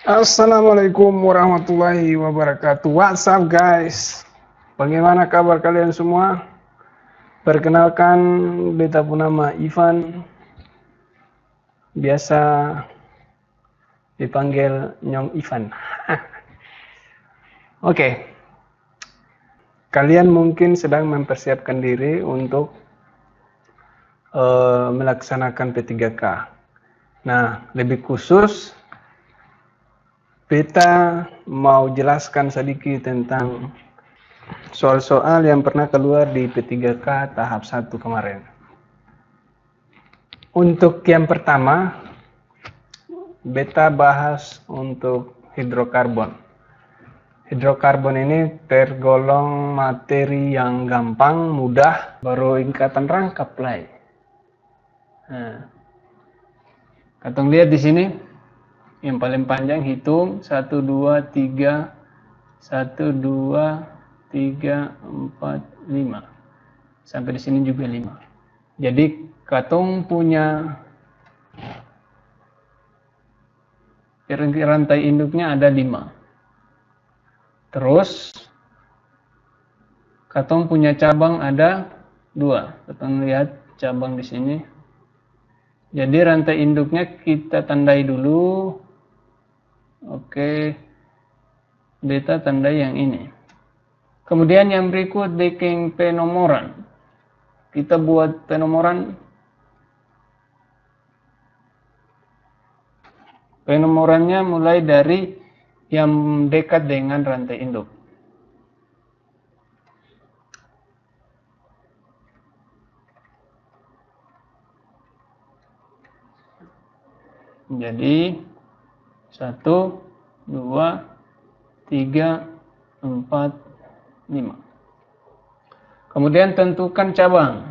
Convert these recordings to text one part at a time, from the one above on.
Assalamualaikum warahmatullahi wabarakatuh. What's up guys? Bagaimana kabar kalian semua? Perkenalkan, beta pun nama Ivan. Biasa dipanggil Nyong Ivan. Oke. Kalian mungkin sedang mempersiapkan diri untuk melaksanakan P3K. Nah, lebih khusus beta mau jelaskan sedikit tentang soal-soal yang pernah keluar di P3K tahap 1 kemarin. Untuk yang pertama, beta bahas untuk hidrokarbon. Hidrokarbon ini tergolong materi yang gampang, mudah, baru ikatan rangkap lah. Nah, katong lihat di sini, yang paling panjang hitung 1, 2, 3, 1, 2, 3, 4, 5. Sampai di sini juga 5. Jadi katong punya rantai induknya ada 5. Terus katong punya cabang ada 2. Katong lihat cabang di sini. Jadi rantai induknya kita tandai dulu. Oke. Beta tandai yang ini. Kemudian yang berikut bikin penomoran. Kita buat penomoran. Penomorannya mulai dari yang dekat dengan rantai induk. Jadi 1, 2, 3, 4, 5. Kemudian tentukan cabang.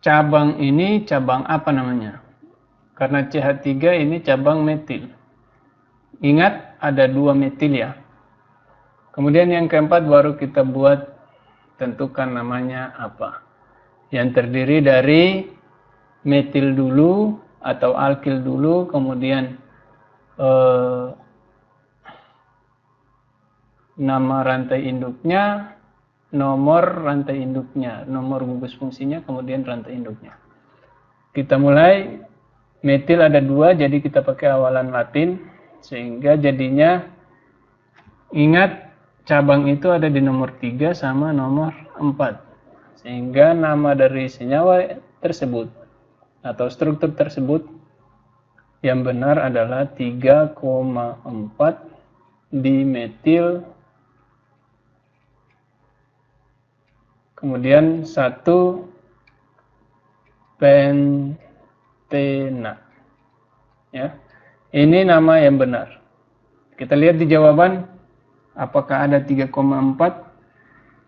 Cabang ini cabang apa namanya? Karena CH3 ini cabang metil. Ingat ada 2 metil ya. Kemudian yang keempat baru kita buat tentukan namanya apa. Yang terdiri dari metil dulu atau alkil dulu, kemudian nama rantai induknya, nomor rantai induknya, nomor gugus fungsinya, kemudian rantai induknya. Kita mulai, metil ada 2, jadi kita pakai awalan Latin, sehingga jadinya, ingat cabang itu ada di nomor 3 sama nomor 4. Sehingga nama dari senyawa tersebut atau struktur tersebut yang benar adalah 3,4 dimetil, kemudian 1 pentena. Ya. Ini nama yang benar. Kita lihat di jawaban apakah ada 3,4.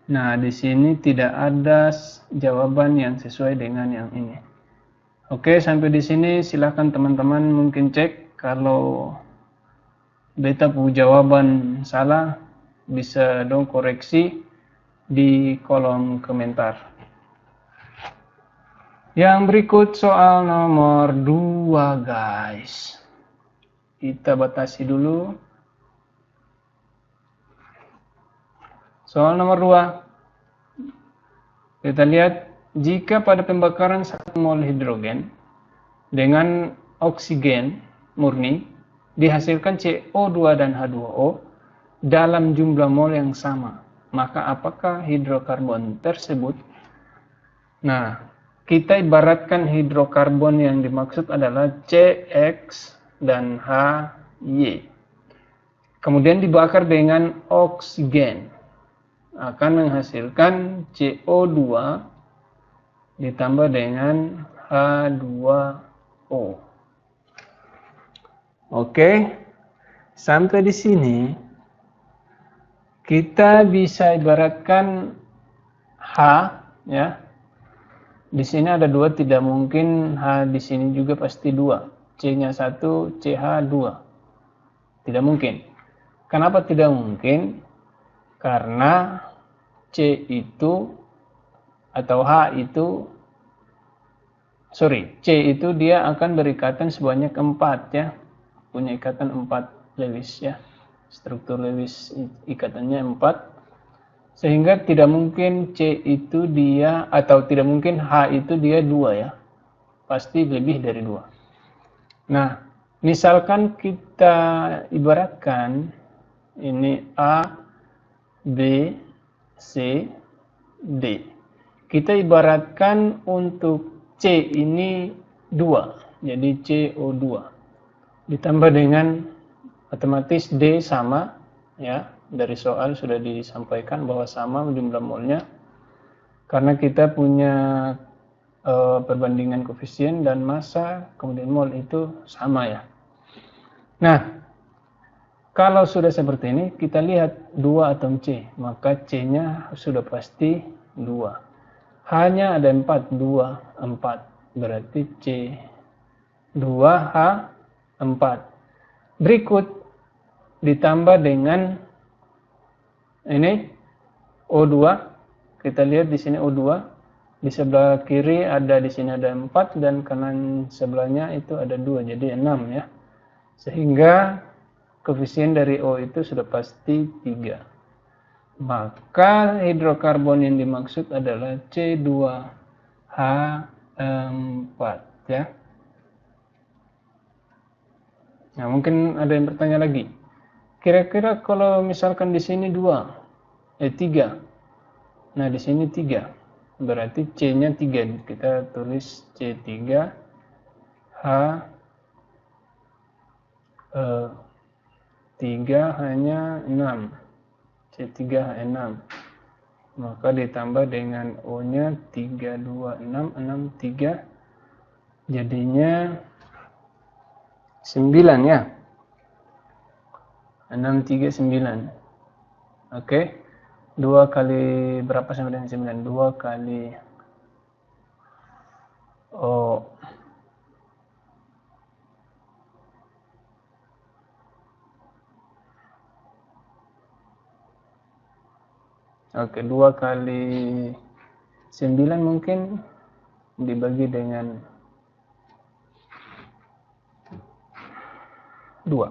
Nah, di sini tidak ada jawaban yang sesuai dengan yang ini. Oke, sampai di sini silakan teman-teman mungkin cek kalau beta punya jawaban salah, bisa dong koreksi di kolom komentar. Yang berikut soal nomor 2 guys. Kita batasi dulu. Soal nomor 2. Kita lihat, jika pada pembakaran 1 mol hidrogen dengan oksigen murni dihasilkan CO2 dan H2O dalam jumlah mol yang sama, maka apakah hidrokarbon tersebut? Nah, kita ibaratkan hidrokarbon yang dimaksud adalah CX dan HY. Kemudian dibakar dengan oksigen, akan menghasilkan CO2 ditambah dengan H2O. Oke, sampai di sini kita bisa ibaratkan H, ya. Di sini ada 2, tidak mungkin H di sini juga pasti 2. C-nya 1, CH 2. Tidak mungkin. Kenapa tidak mungkin? Karena C itu atau C itu dia akan berikatan sebanyak 4 ya. Punya ikatan 4 Lewis ya. Struktur Lewis ikatannya 4. Sehingga tidak mungkin C itu dia, atau tidak mungkin H itu dia 2 ya. Pasti lebih dari 2. Nah, misalkan kita ibaratkan ini A, B, C, D. Kita ibaratkan untuk C ini 2. Jadi CO2. Ditambah dengan otomatis D sama ya. Dari soal sudah disampaikan bahwa sama jumlah molnya. Karena kita punya perbandingan koefisien dan massa, kemudian mol itu sama ya. Nah, kalau sudah seperti ini, kita lihat 2 atom C, maka C-nya sudah pasti 2. H-nya ada 4, 2, 4. Berarti C 2H4. Berikut ditambah dengan ini O2. Kita lihat di sini O2. Di sebelah kiri ada, di sini ada 4 dan kanan sebelahnya itu ada 2, jadi 6 ya. Sehingga koefisien dari O itu sudah pasti 3. Maka hidrokarbon yang dimaksud adalah C2H4 ya. Nah, mungkin ada yang bertanya lagi. Kira-kira kalau misalkan di sini 3. Nah, di sini 3. Berarti C-nya 3. Kita tulis C3 H 3 hanya 6. C3H6. Maka ditambah dengan O-nya 3, 2, 6, 6, 3. Jadinya 9 ya. 6, 3, 9. Oke. 2 kali berapa sama dengan 9? 2 kali O. Oke, 2 kali 9 mungkin dibagi dengan 2.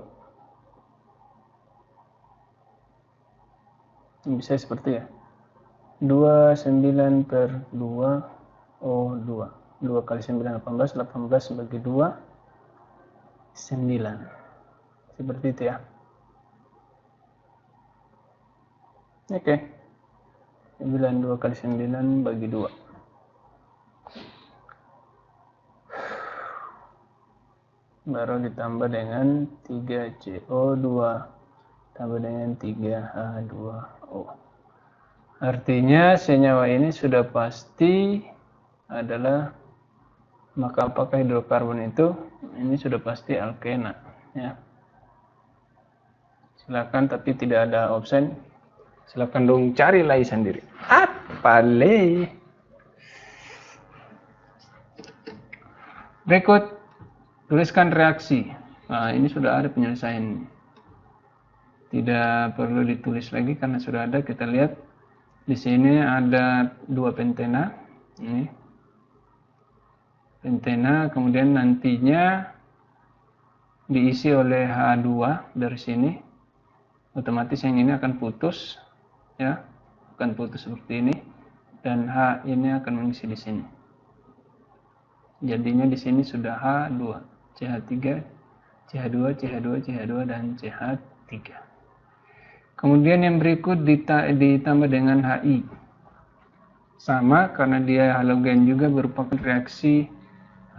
Bisa seperti ya. 29 per 2 O2. 2 kali 9, 18. 18 bagi 2, 9. Seperti itu ya. Oke. 9, 2 kali 9 bagi 2. Baru ditambah dengan 3CO2 tambah dengan 3H2O. Artinya senyawa ini sudah pasti adalah, maka apakah hidrokarbon itu? Ini sudah pasti alkena ya. Silakan, tapi tidak ada option. Silakan dong cari lagi sendiri. Apa le? Berikut tuliskan reaksi. Nah, ini sudah ada penyelesaian. Tidak perlu ditulis lagi karena sudah ada. Kita lihat di sini ada 2 pentena. Ini pentena, kemudian nantinya diisi oleh H2 dari sini. Otomatis yang ini akan putus ya. Akan putus seperti ini dan H ini akan mengisi di sini. Jadinya di sini sudah H2, CH3, CH2, CH2, CH2 dan CH3. Kemudian yang berikut ditambah dengan HI. Sama karena dia halogen juga, merupakan reaksi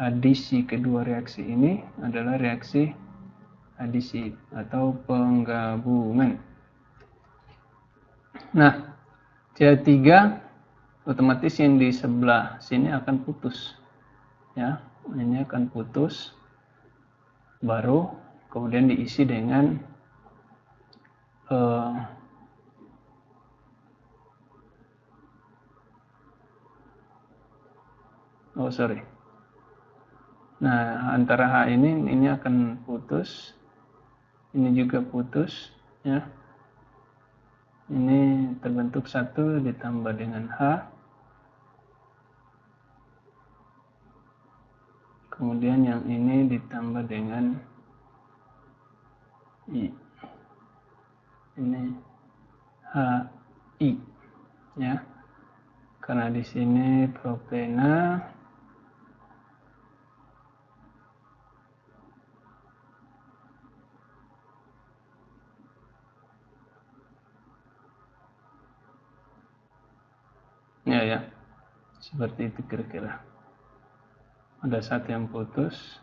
adisi. Kedua reaksi ini adalah reaksi adisi atau penggabungan. Nah, CH3 otomatis yang di sebelah sini akan putus. Ya, ini akan putus. Baru kemudian diisi dengan Nah, antara H ini akan putus. Ini juga putus ya. Ini terbentuk 1 ditambah dengan H. kemudian yang ini ditambah dengan I. Ini HI ya. Karena di sini propena ya, seperti itu kira-kira. Ada satu yang putus.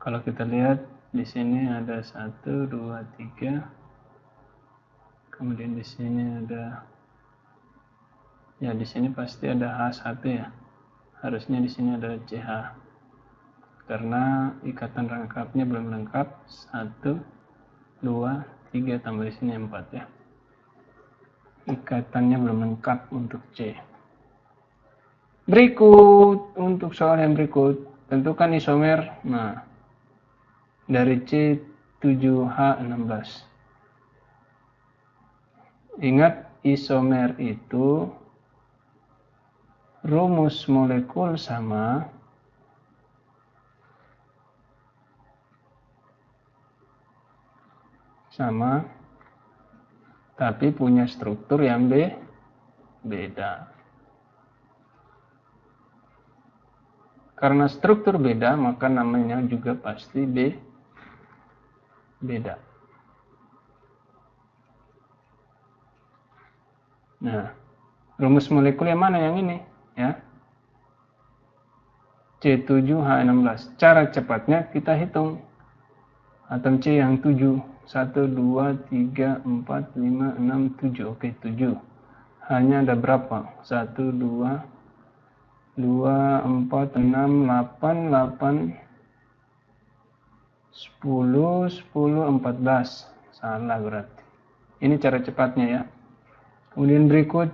Kalau kita lihat di sini ada 1, 2, 3. Kemudian di sini ada, ya di sini pasti ada H1 ya. Harusnya di sini ada CH. Karena ikatan rangkapnya belum lengkap. 1, 2, 3 tambah di sini 4 ya. Ikatannya belum lengkap untuk C. Berikut, untuk soal yang berikut, tentukan isomer. Nah, dari C7H16. Ingat, isomer itu rumus molekul sama, tapi punya struktur yang beda. Karena struktur beda, maka namanya juga pasti beda. Nah, rumus molekul yang mana? Yang ini ya. C7H16. Cara cepatnya kita hitung atom C yang 7. 1, 2, 3, 4, 5, 6, 7. Oke, 7. Hanya ada berapa? 1, 2, 4, 6, 8, 10, 14. Salah berarti. Ini cara cepatnya ya. Kemudian berikut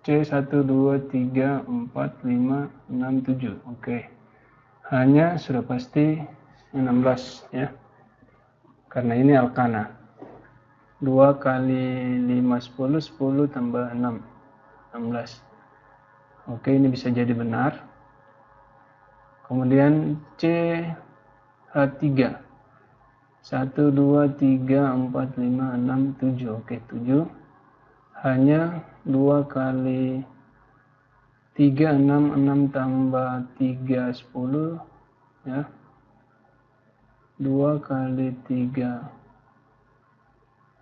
C1, 2, 3, 4, 5, 6, 7. Oke. Hanya sudah pasti 16 ya. Karena ini alkana. 2 kali 5, 10, 10 tambah 6, 16. Oke, ini bisa jadi benar. Kemudian CH3. 1, 2, 3, 4, 5, 6, 7. Oke, 7. Hanya 2 kali 3, 6, 6 tambah 3, 10. Ya. 2 kali 3,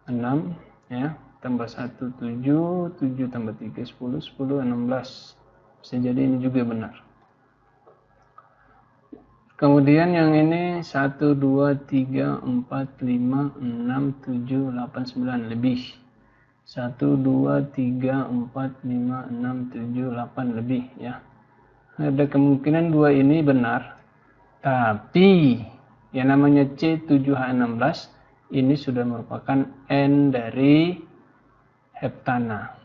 6. Ya. Tambah 1, 7. 7 tambah 3, 10. 10, 16. Bisa jadi ini juga benar. Kemudian yang ini 1, 2, 3, 4, 5, 6, 7, 8, 9 lebih. 1, 2, 3, 4, 5, 6, 7, 8 lebih ya. Ada kemungkinan 2 ini benar. Tapi yang namanya C7H16 ini sudah merupakan N dari heptana.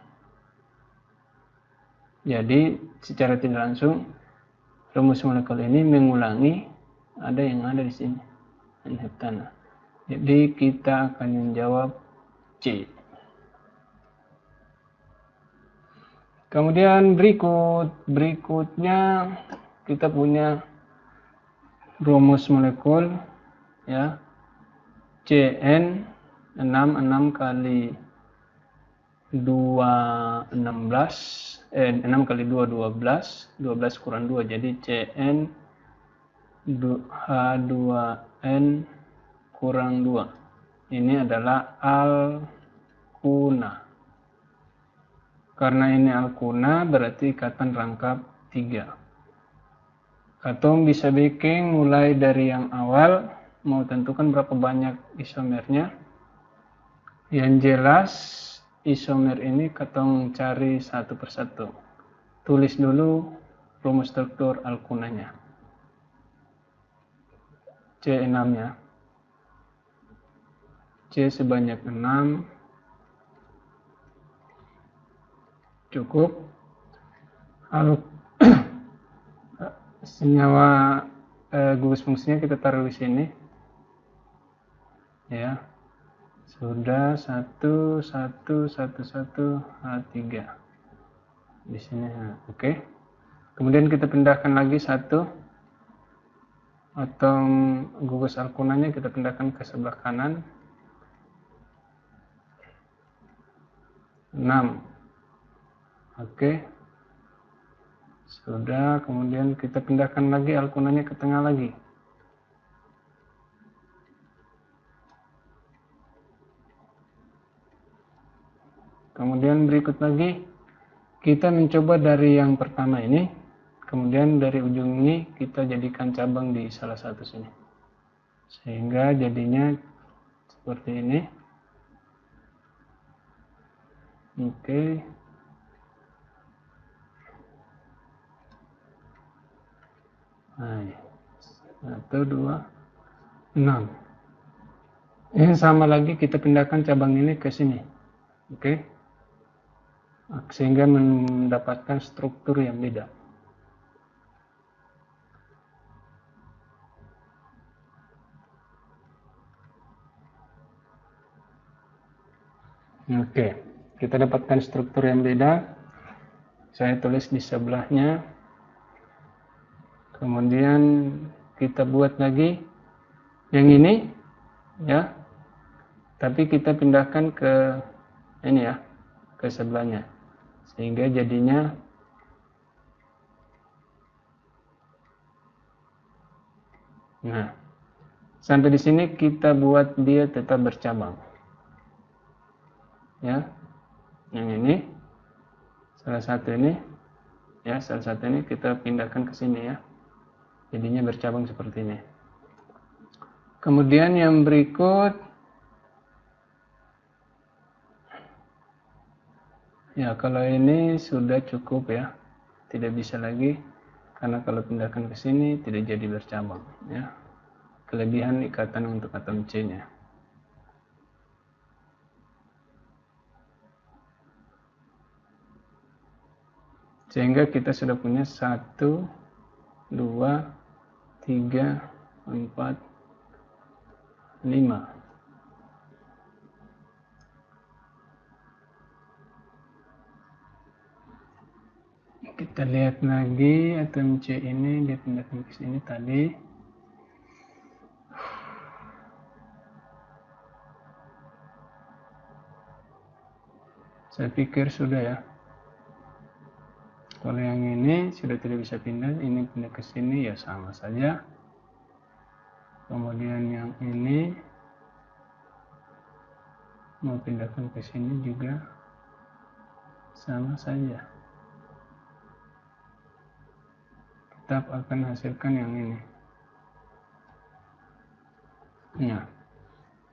Jadi secara tidak langsung rumus molekul ini mengulangi ada yang ada di sini, N heptana. Jadi kita akan menjawab C. Kemudian berikutnya kita punya rumus molekul ya. CN 6 kali 2 16, 6 kali 2 12, 12 kurang 2 jadi CN H2N kurang 2. Ini adalah alkuna. Karena ini alkuna berarti ikatan rangkap 3. Katong bisa bikin mulai dari yang awal, mau tentukan berapa banyak isomernya. Yang jelas isomer ini katong cari satu persatu. Tulis dulu rumus struktur alkunanya. C6 ya. C sebanyak 6. Cukup. Senyawa gugus fungsinya kita taruh di sini. Ya. Sudah 1, 1, 1, 1, H3 di sini. Oke. Kemudian kita pindahkan lagi 1 atau gugus alkunanya kita pindahkan ke sebelah kanan. 6. Oke. Sudah, kemudian kita pindahkan lagi alkunanya ke tengah lagi. Kemudian berikut lagi, kita mencoba dari yang pertama ini, kemudian dari ujung ini kita jadikan cabang di salah satu sini. Sehingga jadinya seperti ini. Oke. Nah, 1, 2, 6. Ini sama lagi kita pindahkan cabang ini ke sini. Oke. Sehingga mendapatkan struktur yang beda. Oke, kita dapatkan struktur yang beda. Saya tulis di sebelahnya. Kemudian kita buat lagi yang ini, ya. Tapi kita pindahkan ke ini ya, ke sebelahnya. Sehingga jadinya nah, sampai di sini kita buat dia tetap bercabang. Ya. Yang ini salah satu ini ya, salah satu ini kita pindahkan ke sini ya. Jadinya bercabang seperti ini. Kemudian yang berikut, ya kalau ini sudah cukup ya, tidak bisa lagi, karena kalau pindahkan ke sini tidak jadi bercabang ya. Kelebihan ikatan untuk atom C-nya. Sehingga kita sudah punya 1, 2, 3, 4, 5. Kita lihat lagi atom C ini dipindahkan ke sini tadi. Saya pikir sudah ya. Kalau yang ini sudah tidak bisa pindah, ini pindah ke sini ya sama saja. Kemudian yang ini mau pindahkan ke sini juga sama saja. Tetap akan hasilkan yang ini. Nah,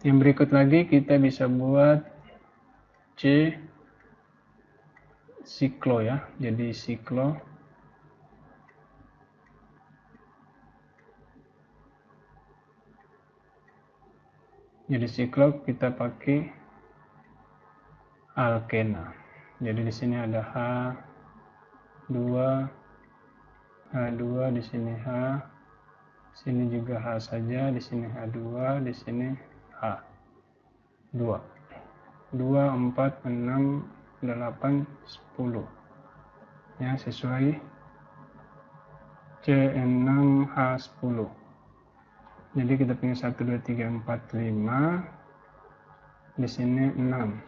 yang berikut lagi kita bisa buat C siklo ya. Jadi siklo. Jadi siklo kita pakai alkena. Jadi di sini ada H2, H2 di sini H, sini juga H saja, di sini H2, di sini H2. 2, 4, 6, 8, 10. Ya, sesuai C6H10. Jadi kita punya 1, 2, 3, 4, 5. Di sini 6.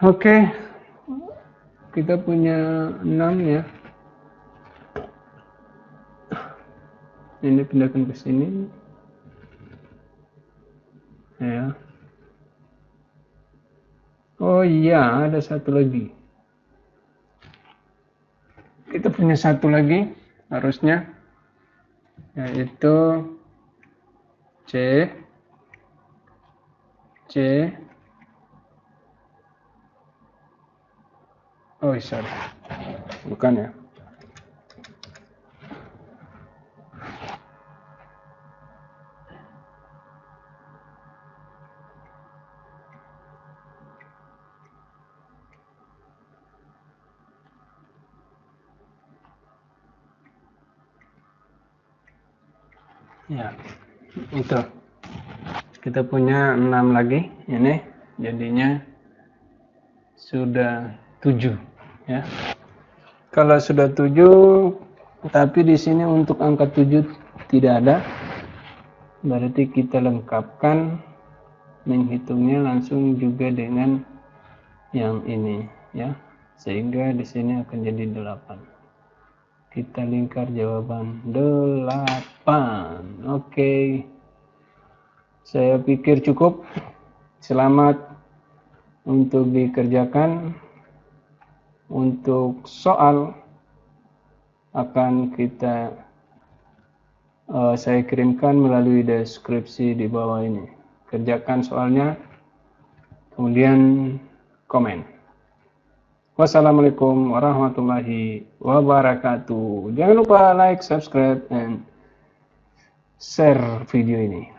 Oke. Kita punya 6 ya. Ini pindahkan ke sini. Ya. Oh iya, ada satu lagi. Kita punya satu lagi harusnya, yaitu C. Oh sorry, bukan ya. Ya, itu kita punya 6 lagi, ini jadinya sudah 7 ya. Kalau sudah 7, Tapi di sini untuk angka 7 tidak ada. Berarti kita lengkapkan menghitungnya langsung juga dengan yang ini ya. Sehingga di sini akan jadi 8. Kita lingkar jawaban 8. Oke. Saya pikir cukup. Selamat untuk dikerjakan. Untuk soal akan saya kirimkan melalui deskripsi di bawah ini. Kerjakan soalnya, kemudian komen. Wassalamualaikum warahmatullahi wabarakatuh. Jangan lupa like, subscribe, and share video ini.